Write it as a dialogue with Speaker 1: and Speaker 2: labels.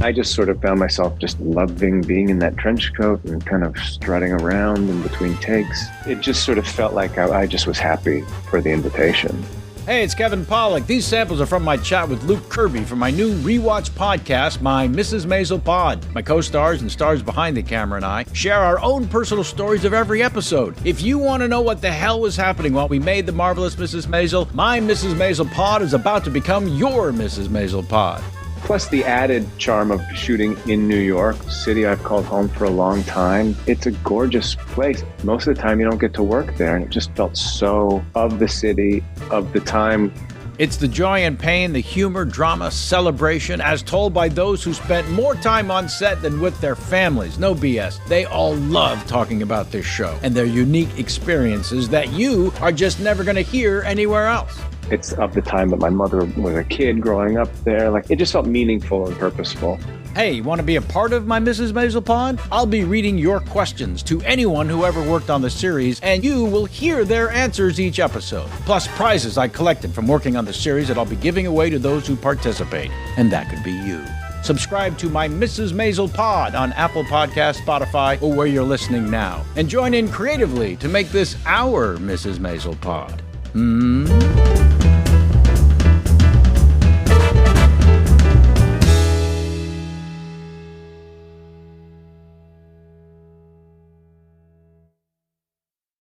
Speaker 1: I just sort of found myself just loving being in that trench coat and kind of strutting around in between takes. It just sort of felt like I just was happy for the invitation.
Speaker 2: Hey, it's Kevin Pollak. These samples are from my chat with Luke Kirby for my new rewatch podcast, My Mrs. Maisel Pod. My co-stars and stars behind the camera and I share our own personal stories of every episode. If you want to know what the hell was happening while we made The Marvelous Mrs. Maisel, My Mrs. Maisel Pod is about to become your Mrs. Maisel Pod.
Speaker 1: Plus the added charm of shooting in New York, city I've called home for a long time. It's a gorgeous place. Most of the time you don't get to work there, and it just felt so of the city, of the time.
Speaker 2: It's the joy and pain, the humor, drama, celebration, as told by those who spent more time on set than with their families. No BS. They all love talking about this show and their unique experiences that you are just never going to hear anywhere else.
Speaker 1: It's of the time that my mother was a kid growing up there. Like, it just felt meaningful and purposeful.
Speaker 2: Hey, you want to be a part of My Mrs. Maisel Pod? I'll be reading your questions to anyone who ever worked on the series, and you will hear their answers each episode. Plus prizes I collected from working on the series that I'll be giving away to those who participate. And that could be you. Subscribe to My Mrs. Maisel Pod on Apple Podcasts, Spotify, or where you're listening now. And join in creatively to make this our Mrs. Maisel Pod.